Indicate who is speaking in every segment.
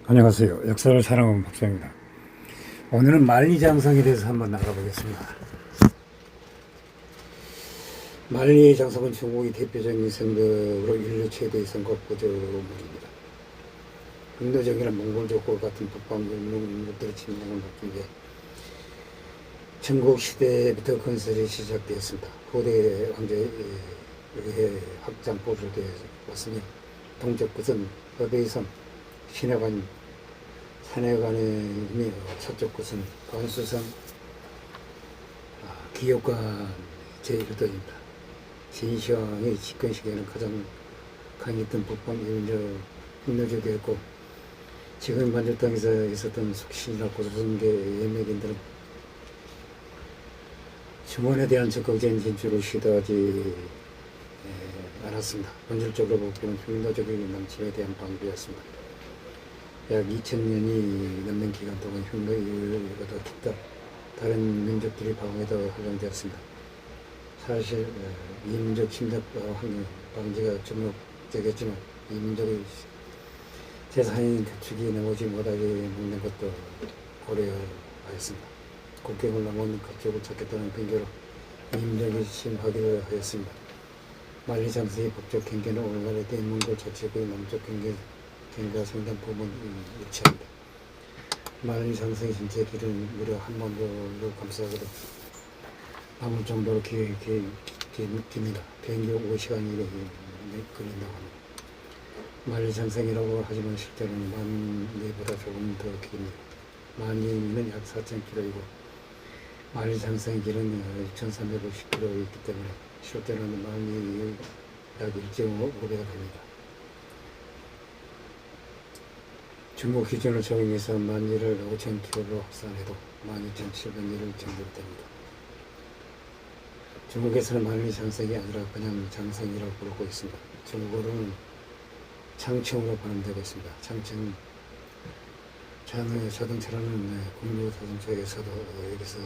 Speaker 1: 안녕하세요. 역사를 사랑하는 박사입니다. 오늘은 만리장성에 대해서 한번 나가보겠습니다. 만리장성은 중국의 대표적인 성벽으로 인류 최대의 성곽 구조물입니다. 인도적이나 몽골족과 같은 북방 민족들의 침략을 막기 위해 전국시대부터 건설이 시작되었습니다. 후대 왕조에 의해 확장 보수되어 왔으며 동쪽 끝은 허베이섬, 신해관, 산해관이며 서쪽 끝은 관수성, 기역관 제1도입니다. 진시황의 집권 시기에는 가장 강했던 북방 민족 흑노족이었고, 지금 만주 땅에서 있었던 숙신이나 고조선계 예매인들은 중원에 대한 적극적인 진출을 시도하지 않았습니다. 본질적으로 보면 흉노적인 남침에 대한 방비였습니다. 약 2000년이 넘는 기간 동안 흉노이보다 기타 다른 민족들이 방어에도 활용되었습니다. 사실 이 민족 침략 방지가 주목적이었지만 이 민족의 재산인 가축이 나오지 못하게 먹는 것도 고려하였습니다. 국경을 넘은 가축을 찾겠다는 핑계로 이 민족이 침하기도 하였습니다. 만리장성의 북쪽 경계는 오늘날의 대몽골 자치구의 남쪽 경계와 상당 부분 위치합니다. 만리장성의 전체 길은 무려 한만보를 감싸고도 남을 정도로 깁니다. 비행기 5시간이 걸린다고 합니다. 만리장성이라고 하지만 실제로는 만리보다 조금 더 깁니다. 만리는 약 4,000km이고 만리장성의 길은 2,350km이기 때문에 실제로는 만리의 약 1.5배가 됩니다. 중국 기준을 적용해서 만리를 5,000km로 확산해도 12,700m 정도 됩니다. 중국에서는 만리장성이 아니라 그냥 장성이라고 부르고 있습니다. 중국어로는 창청으로 발음되고 있습니다. 창청, 자동차라는 국무자동차에서도 여기서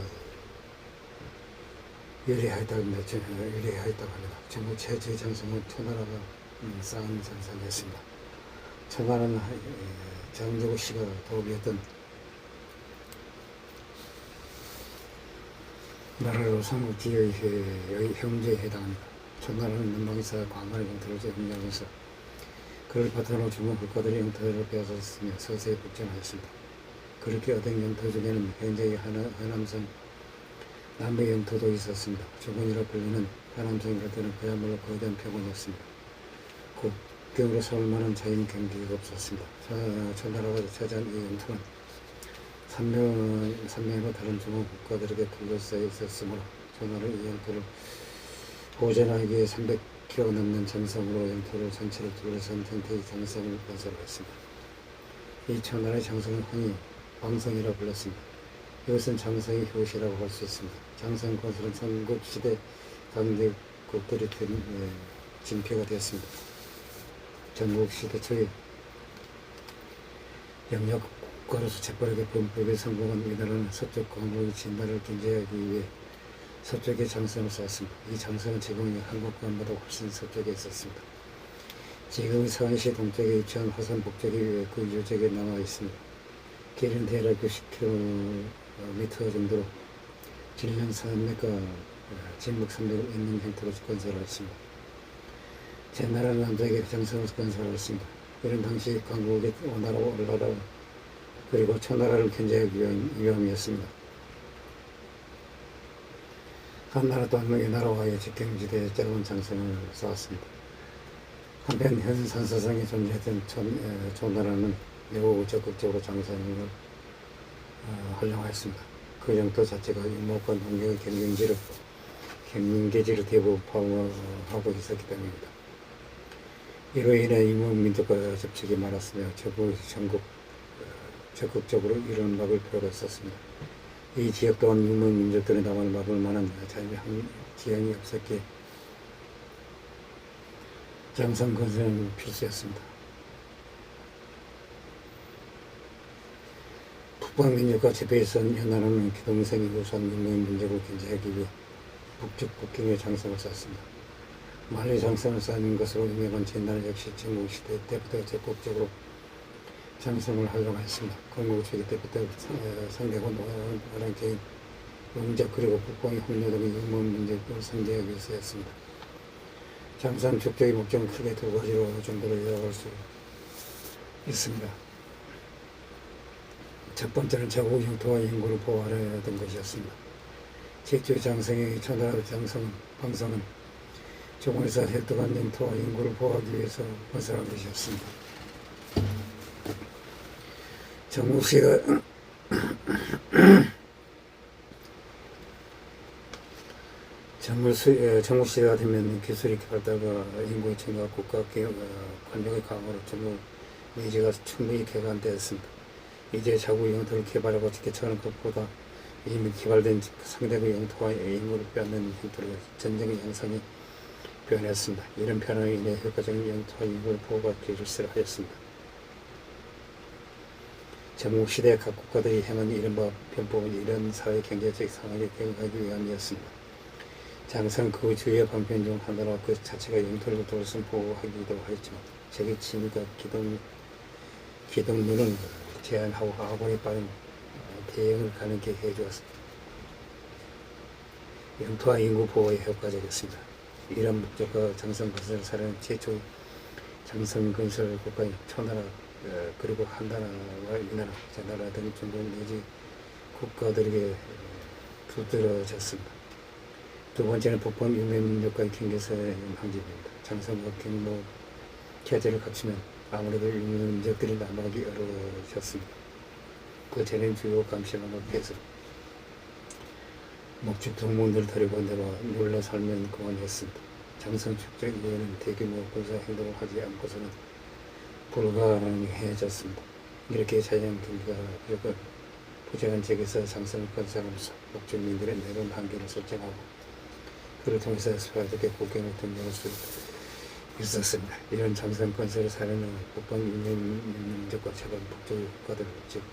Speaker 1: 유래하였다고 합니다. 중국 최초의 장성은 초나라가 쌓은 장성이었습니다. 초나라는 장조국 씨가 도읍이었던 나라로 삼국지의 형제에 해당합니다. 초나라는 남방에서 광활 영토를 점령하면서 그를 바탕으로 중국 국가들의 영토를 빼앗았으며 서서히 북전하였습니다. 그렇게 얻은 영토 중에는 현재의 하남성, 남백 영토도 있었습니다. 조건이라 불리는 하남성이랄 때는 그야말로 거대한 평원이었습니다. 국경으로 서울 만한 자연 경계가 없었습니다. 초나라가 차지한 이 영토는 삼면으로 다른 중국 국가들에게 둘러싸여 있었으므로 초나라는 이 영토를 보존하기 위해 300km 넘는 장성으로 영토를 전체를 둘러싼 형태의 장성을 건설했습니다. 이 초나라의 장성은 흔히 광성이라고 불렀습니다. 이것은 장성의 효시라고 할 수 있습니다. 장성 건설은 삼국시대 강대국들이 징표가 되었습니다. 전국시대 초에 영역 국가로서 재빠르게 분법에 성공한 이 나라는 서쪽 광복의 진나라를 견제하기 위해 서쪽에 장성을 쌓았습니다. 이 장성은 지금의 한국관보다 훨씬 서쪽에 있었습니다. 지금의 서안시 동쪽에 위치한 화산 북쪽에 그 유적에 남아 있습니다. 길은 대략 90km 정도로 질량 3m, 진묵 300을 있는 형태로 건설하였습니다. 제나라는 남쪽에 장성을 건설하였습니다. 이런 당시 강국의 오나라, 올나라 그리고 초나라를 견제하기 위함이었습니다. 한나라 또한 이 나라와의 직경지대에 짧은 장성을 쌓았습니다. 한편 현 산사성에 존재했던 초나라는 매우 적극적으로 장성을 활용하였습니다. 그 영토 자체가 유목과 농경의 경영계지를 대부분 포함하고 있었기 때문입니다. 이로 인해 이민족과 접촉이 많았으며 적극적으로 이런 막을 필요가 있었습니다. 이 지역 또한 유목민족들의 남을 막을 만한 지형이 없었기에 장성 건설은 필수였습니다. 북방민족과 재배선 현나라는 기동성이 우수한 유목민족을 견제하기 위해 북쪽 국경에 장성을 쌓았습니다. 만리 장성을 쌓는 것으로 유명한 제나라 역시 전국시대 때부터 적극적으로 장성을 하려고 했습니다. 건국 초기 때부터 상대군 오랜 개인 영적 그리고 국방의 훈련 등의 유문 문제를 상대하기 위해서였습니다. 장성 축적의 목적은 크게 두 가지로 정도로 요약할 수 있습니다. 첫 번째는 자국 영토와 인구를 보호하려던 것이었습니다. 최초의 장성의 천하의 방성은 조선에서 획득한 영토와 인구를 보호하기 위해서 건설한 것이었습니다. 정무시대가 되면 기술이 발달과 인구의 증가, 국가 관력의 강화로 정부 내지가 충분히 개간되었습니다. 이제 자국 영토를 개발하고 개척하는 것보다 이미 개발된 상대의 영토와 인구를 빼앗는 형태로 전쟁의 양상이 변했습니다. 이런 변화로 인해 효과적인 영토와 인구를 보호받기 하였습니다. 전국시대 각 국가들이 행한 이른바 변법은 이런 사회 경제적 상황에 대응하기 위함이었습니다. 장성 그 주요 방편 중 하나로 그 자체가 영토를 돌선 보호하기도 하였지만 적의 침입과 기동률은 제한하고 아군에 빠른 대응을 가능하게 해주었습니다. 영토와 인구 보호에 효과적이었습니다. 이런 목적과 장성 건설을 사려는 최초의 장성 건설 국가인 초나라 그리고 한나라와 위나라, 제나라 등 중국 내지 국가들에게 두드러졌습니다. 두 번째는 북방 유명민족과의 경계선의 방지입니다. 장성과 경로 체제를 갖추면 아무래도 유명민족들이 남하기 어려워졌습니다. 그 전엔 주요 감시망을 폐쇄 목축 동문들을 데리고 내려 눌러 살면 그만했습니다. 장성 축적 이후에는 대규모 군사 행동을 하지 않고서는 불가능해졌습니다. 이렇게 자연 경기가 부정한 지역에서 장성을 건설하면서 목주민들의 내려온 한계를 설정하고 그를 통해서 소화되게 국경을 등장할 수 있었습니다. 이런 장성 건설을 사려는 북방 유명민족과 제방 북쪽 국가들 즉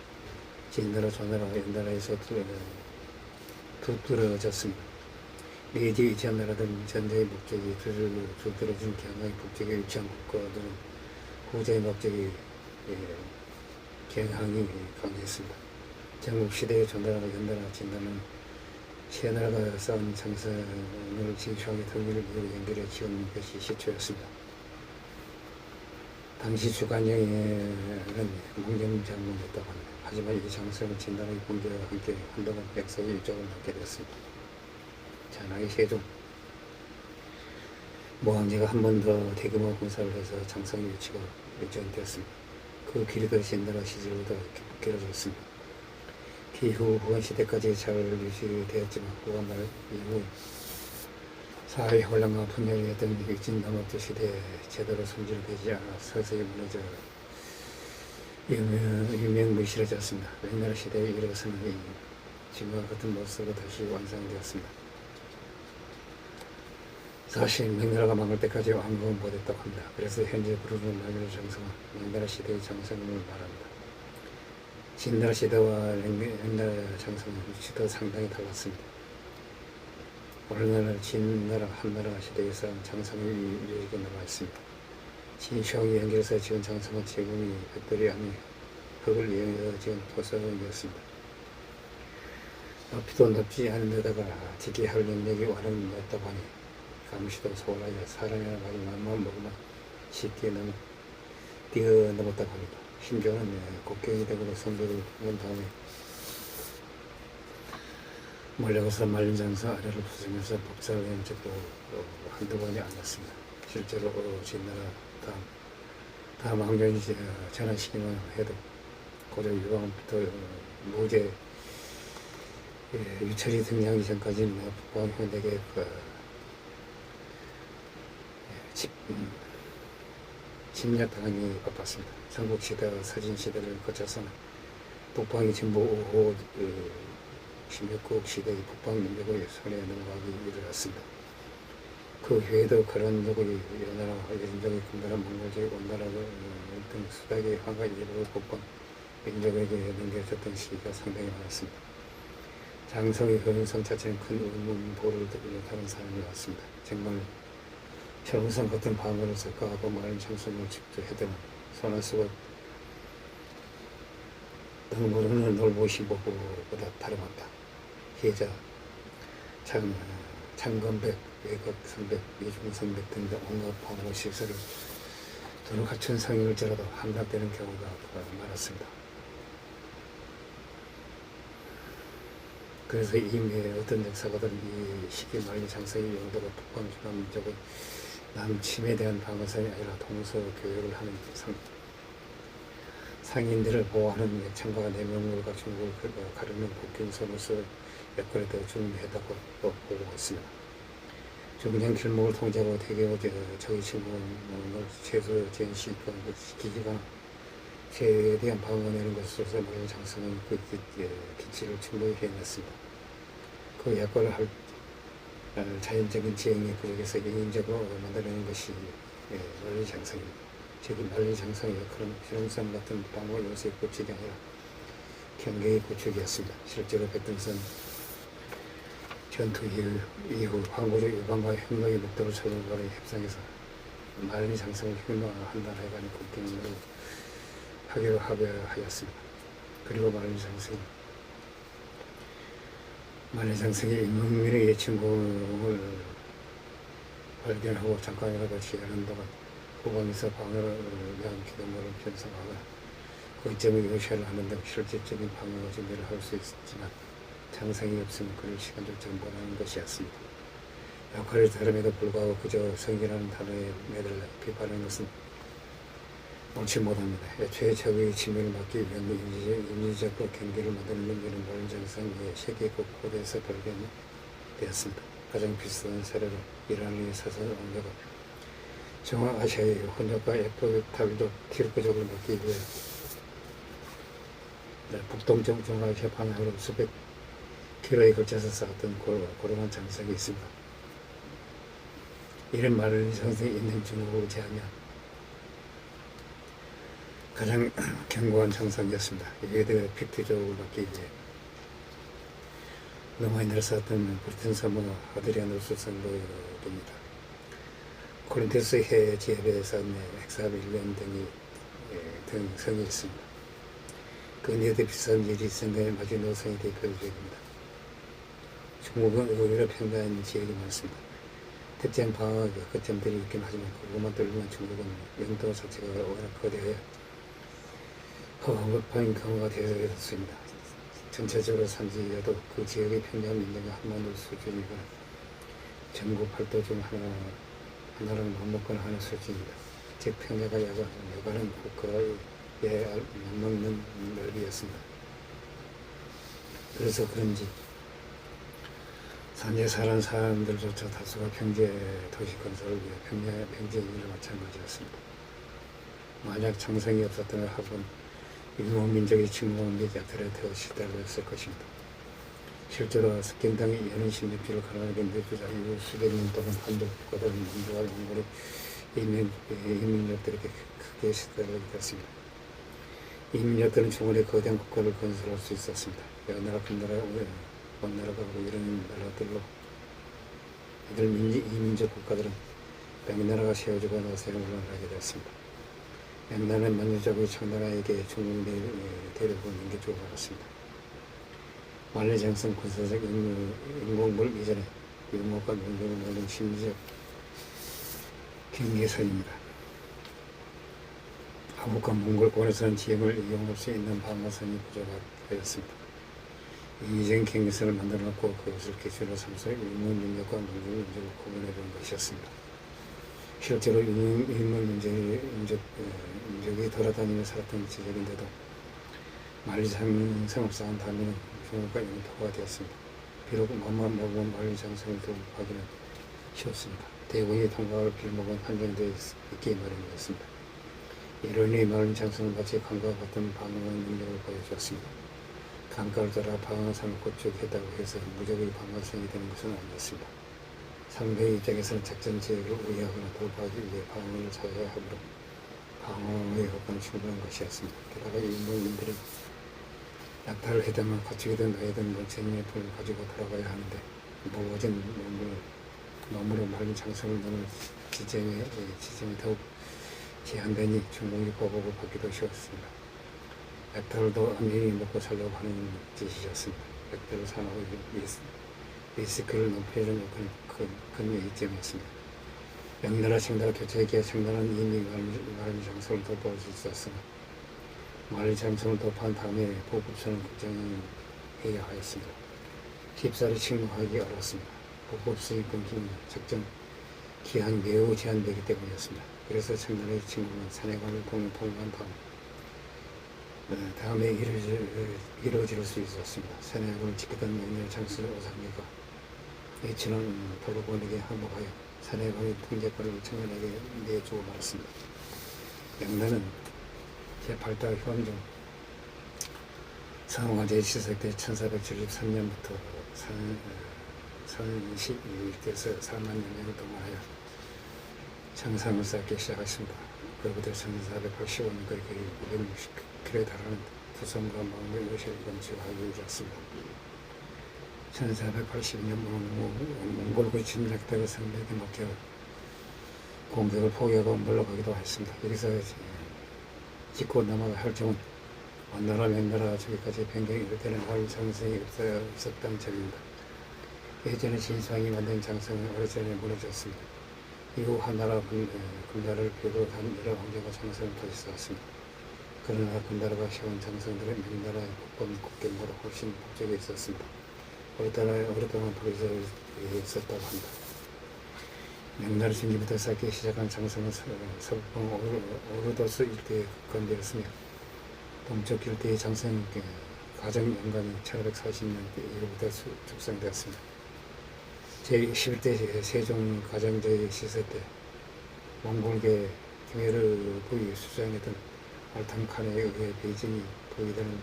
Speaker 1: 진나라, 조나라, 연나라에서 두드러졌습니다. 내지 이지나라 등 전쟁의 목적이 두드러진 경향의 북쪽에 위치한 국가들은 후자의 목적이 경향이 강했습니다. 전국시대의 조나라와 연나라, 진나라는 세 나라가 싸운 장성을 진시황의 통일을 이루 연결해 지은 것이 시초였습니다. 당시 주간영에는 몽정장군이었다고 합니다. 하지만 이 장성은 진나라의 공개와 함께 한동안 백성의 일정을 낳게 되었습니다. 전하의 세종 모왕제가 한 번 더 대규모 공사를 해서 장성의 위치가 일정되었습니다. 그 길이가 진나라 시절보다 길어졌습니다. 기후 후한시대까지 잘 유지되었지만 후한말 이후 사회 혼란과 분열이 등 일진 남업도 시대에 제대로 손질되지 않아 서서히 무너져 유명무실해졌습니다. 명나라 시대에 이르러서는 지금과 같은 모습으로 다시 완성되었습니다. 사실 명나라가 망할 때까지 왕국은 못했다고 합니다. 그래서 현재 부르는 명나라 장성은 명나라 시대의 장성을 말합니다. 진나라 시대와 명나라 장성은 위치도 상당히 달랐습니다. 오늘날 진나라, 한나라 시대에서 장성의 유적이 남아있습니다. 진시황이 연결해서 지은 장성은 제국이 백돌이 아닌 흙을 이용해서 지은 토성이었습니다. 높이도 높지 않은 데다가 지키할 능력이 완전했다고 하니 감시도 소홀하여 사람이나 마지막만 먹으면 쉽게 뛰어넘었다고 합니다. 심지어는 국경이 되고 성벽을 본 다음에 몰려가서 말린 장사 아래를 부수면서 복사를 한 적도 한두 번이 아니었습니다. 실제로 진나라 다음 왕정이 전환시키만 해도 고려 유방부터 모제 유철이 등장하기 전까지는 북방 현대계 침략당하기 바빴습니다. 삼국시대와 서진시대를 거쳐서는 북방이 전부 16국 시대의 북방민족의 손에 넘어가기 이르렀습니다. 그 후에도 그런 적이 연나라, 여진족의 금나라, 몽골족의 원나라 등 수백의 황과 일부 북방 민족에게 넘겨졌던 시기가 상당히 많았습니다. 장성의 효능성 자체는 큰 의문보를 다른 사람이 왔습니다. 정말 철문성 같은 방언을 석가하고 많은 장성을 직접 해대는 손을 쓰고 등으로는 놀보시 보고보다 다름없다. 해자, 창건백, 외곽성백, 이중성백 등등 온갖 방어 시설을 두루 갖춘 성일지라도 함락되는 경우가 많았습니다. 그래서 이미 어떤 역사가들은 이 시기 말기 장성의 용도가 북방주남 민족의 남침에 대한 방어선이 아니라 동서 교역을 하는 상인들을 보호하는 청과 내명물과 중국을 가르는 국경선으로서 역할에 더 중요하다고 보고 있습니다. 중량 길목을 통제하고 대개로 저희 친구를 최소 지연시키기가 최대한 방어내는 것으로서 모든 장성은 그 기치를 충분히 해냈습니다. 그 역할을 할 자연적인 지형이 부족해서 인위적으로 만들어내는 것이 만리장성입니다. 즉 만리장성의 그런 실험성 같은 방어 요소의 구축이 아니라 경계의 구축이었습니다. 실제로 백등선 전투 이후 황고적 일반과 혁명의 목도를 설명하는 협상에서 만리장성을 혁명한다는 해관의 국경으로 하기로 합의하였습니다. 그리고 만리장성이 인문민의 예친공을 발견하고 잠깐이라도 지하는 동안 후방에서 방어를 위한 기동물을 편성하거나 거점에 요시를 하는 등 실질적인 방어 준비를 할 수 있지만 장성이 없으면 그를 시간적 정보하는 것이었습니다. 역할을 다름에도 불구하고 그저 성이라는 단어에 매달려 비판하는 것은 옳지 못합니다. 애초에 적의 침해를 막기 위한 인위적으로 경계를 만드는 문제는 만리장성의 세계국 고대에서 발견되었습니다. 가장 비슷한 사례로 이란의 사설 왕자가 중앙아시아의 혼역과 에프탑도 기록적으로 막기 위해 북동쪽 중앙아시아 방향으로 수백 킬로에 걸쳐서 쌓았던 고름한 장성이 있습니다. 이런 만리장성이 있는 중국을 제하면 가장 견고한 장성이었습니다. 이에 대해 픽트족을 막기 위해 로마인을 쌓았던 브리튼 섬은 아드리아누스 성도입니다. 코린토스 해 지역에 쌓은 엑사빌리온 등 성이 있습니다. 그 내도 비싼 일이 있었는데 마지노 성이 대표적입니다. 중국은 의외로 평가한 지역이 많습니다. 특정 방어의 거점들이 있긴 하지만 그것만 들면 중국은 영도 자체가 워낙 거대해 허허급한 경우가 되었습니다. 전체적으로 산지여도 그 지역의 평균 민족의 한만도 수준이거나 전국 팔도 중 하나를 맞먹거나 하는 수준입니다. 즉 평야가 여가는 국가에 맞먹는 넓이였습니다. 그래서 그런지 산지에 사는 사람들조차 다수가 평지에 도시 건설을 위해 평지에 일을 마찬가지였습니다. 만약 장성이 없었다면 하곤 일본 민족의 침공에 야트레트 시달렸을 것입니다. 실제로 석경당의 연은 16km 가난하게 내주자 이후 수백 년 동안 한국 국가들 민주화 몽골의 이민족들에게 크게 시달리게 됐습니다. 이민족들은 중원의 거대한 국가를 건설할 수 있었습니다. 여러 나라 큰 나라 온 나라가 이런 나라들로 이들 이민족 국가들은 백나라가 세워지고 나서 생활하게 되었습니다. 백나라는 만주족의 청나라에게 중국의 대륙을 넘겨주고 말았습니다. 만리장성 군사적 인공물 이전에 유목과 명령을 모든 심리적 경계선입니다. 한국과 몽골권에서는 지형을 이용할 수 있는 방어선이 부족하였습니다. 이전 경계선을 만들어 놓고 그것을 기준으로 삼서 인문 민족과 민족 민족을 구분해 본 것이었습니다. 실제로 인문 민족이 돌아다니며 살았던 지역인데도 만리장성을 쌓은 다음에는 중국과 영토가 되었습니다. 비록 맘만 먹으면 만리장성을 돌파하기는 쉬웠습니다. 대공의 통과할 길목은 한정되어 있기 마련이었습니다. 이러니 만리장성은 마치 강과 같은 방어의 능력을 보여주었습니다. 강가를 따라 방어선을 구축했다고 해서 무적의 방어선이 되는 것은 아니었습니다. 상대의 입장에서는 작전 지역을 우회하거나 돌파하기 위해 방어를 찾아야 하므로 방어의 효과는 충분한 것이었습니다. 게다가 인문인들이 약탈을 해야만 가축이든 나이든 멀쩡히 돈을 가지고 돌아가야 하는데 무거워진 몸으로 만리장성을 넘을 지점이 더욱 제한되니 중국의 보복을 받기도 쉬웠습니다. 백달도 안전히 먹고 살려고 하는 짓이었습니다. 백달 산업의 리스크를 높여주는 큰 이점이었습니다. 명나라 청나라 교체기에 청나라는 이미 마을 장성을 도포할 수 있었으나 마을 장성을 도포한 다음에 보급선을 걱정해야 하였습니다. 쉽사리 침공하기 어려웠습니다. 보급선이 끊기는 적정 기한이 매우 제한되기 때문이었습니다. 그래서 청나라의 침공은 산해관을 통일한 다음에 이루어질 수 있었습니다. 산해관을 지키던 명나라 장수 오상래가 이친원 돌로본에게 항복하여 산해관의 통제권을 청나라에게 내주고 말았습니다. 명나라는 제8달 현종 상황 제7세 1473년부터 선 12일께서 4만 년을 동안하여 장상을 쌓기 시작했습니다. 그로부터 1485년까지 거의 560km에 달하는 부성과 망을 요새를 건축하기 이르렀습니다. 1482년 몽골군 침략대가 상대에게 막혀 공격을 포기하고 물러가기도 했습니다. 여기서 짓고 넘어가 할정은 원나라 명나라 저기까지 변경이 될 때는 마을 장성이 없었던 점입니다. 예전에 진상이 만든 장성은 오래전에 무너졌습니다. 이후 한나라 군나라를 비롯한 여러 왕조가 장성을 다시 쌓았습니다. 그러나 군나라가 세운 장성들은 명나라의 국경보다 훨씬 북쪽에 있었습니다. 오랫동안 거기서 있었다고 합니다. 명나라 중기부터 쌓기 시작한 장성은 서북방 오르도스 일대에 건대였으며 동쪽 일대의 장성 가정 연간이 1540년 이후부터 축성되었습니다. 제11대 세종 가정제의 시세 때 몽골계 경혜를 부위 수장했던 알탕칸에 의해 베이징이 포위되는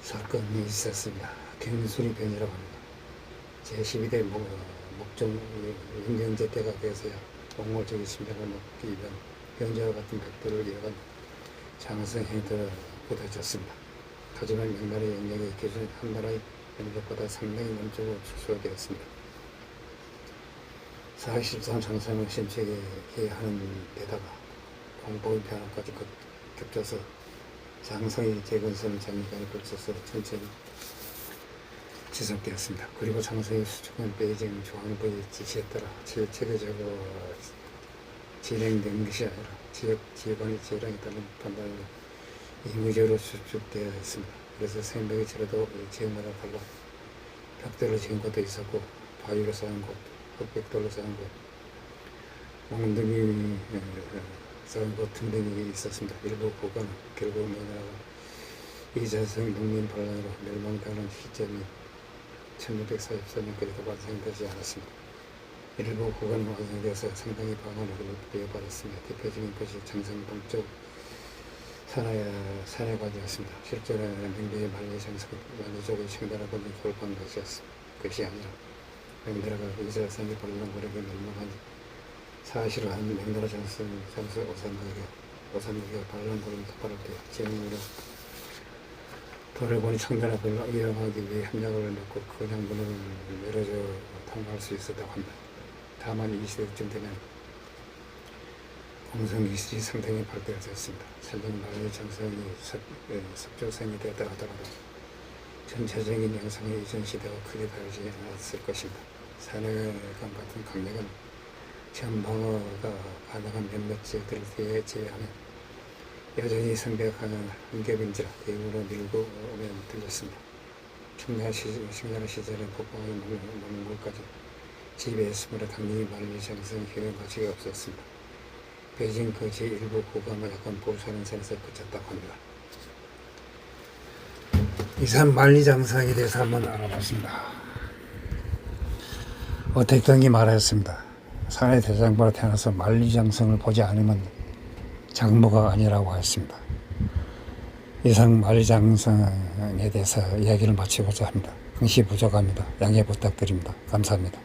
Speaker 1: 사건이 있었습니다. 경술이변이라고 합니다. 제12대 목종 윤경제 때가 되어서야 몽골적인 침략을 막기 위한 변제와 같은 백도를 이어간 장성 행위가 부딪혔습니다. 하지만 명나라의 영역의 기준은 한나라의 영역보다 상당히 남쪽으로 축소되었습니다. 사실상 장성을 심취하게 하는 데다가 공포의 변화까지 겹쳐서 장성의 재건설 장기간에 걸쳐서 천천히 지속되었습니다. 그리고 장성의 수축은 베이징 중앙부의 지시에 따라 체계적으로 진행된 것이 아니라 지역간의 재량에 따른 판단으로 임의적으로 수축되어 있습니다. 그래서 생명의 재료도 지역마다 달라 벽돌로 지은 곳도 있었고 바위로 쌓은 곳, 흑백돌로 쌓은 곳, 몽둥이 쌓은 곳 등등이 있었습니다. 일부 구간은 결국 명나라가 이자성 농민 반란으로 멸망당한 시점이 1644년까지도 완성되지 않았습니다. 일부 구간은 완성되어서 상당히 방안을 부여받았으며 대표적인 것이 장성 동쪽 산해관이었습니다. 실제로는 명나라의 만리 장성은 완주족의 청나라군이 돌파한 것이 아니라 명나라가 이자성의 반란군에게 멸망한 사실을 한 명나라 장수 오산나가 반란군을 도발할 때 제명으로 돌아보니 청나라군을 이용하기 위해 협력을 맺고 그 양분을 내려줘 통과할 수 있었다고 합니다. 다만 이 시대쯤 되면 공성기술이 상당히 발달되었습니다. 설령 마을 장성이 섭조성이 되었다 하더라도 전체적인 양상의 이전 시대와 크게 다르지 않았을 것입니다. 산해관 같은 강력한 전방어가 가능한 몇몇 지역들을 제외하면 여전히 성벽 한겹인지라 대우로 밀고 오면 들렸습니다. 청나라 시절에 북방의 몽골까지 지배했으므로 당연히 만리 장성 효용 가치가 없었습니다. 베이징 그 제1부 구간을 약간 보수하는 선에서 그쳤다고 합니다. 이상 만리 장성에 대해서 한번 알아봤습니다. 어택경이 말하였습니다. 산해 대장부로 태어나서 만리 장성을 보지 않으면 장모가 아니라고 하였습니다. 이상 만리 장성에 대해서 이야기를 마치고자 합니다. 흥시 부족합니다. 양해 부탁드립니다. 감사합니다.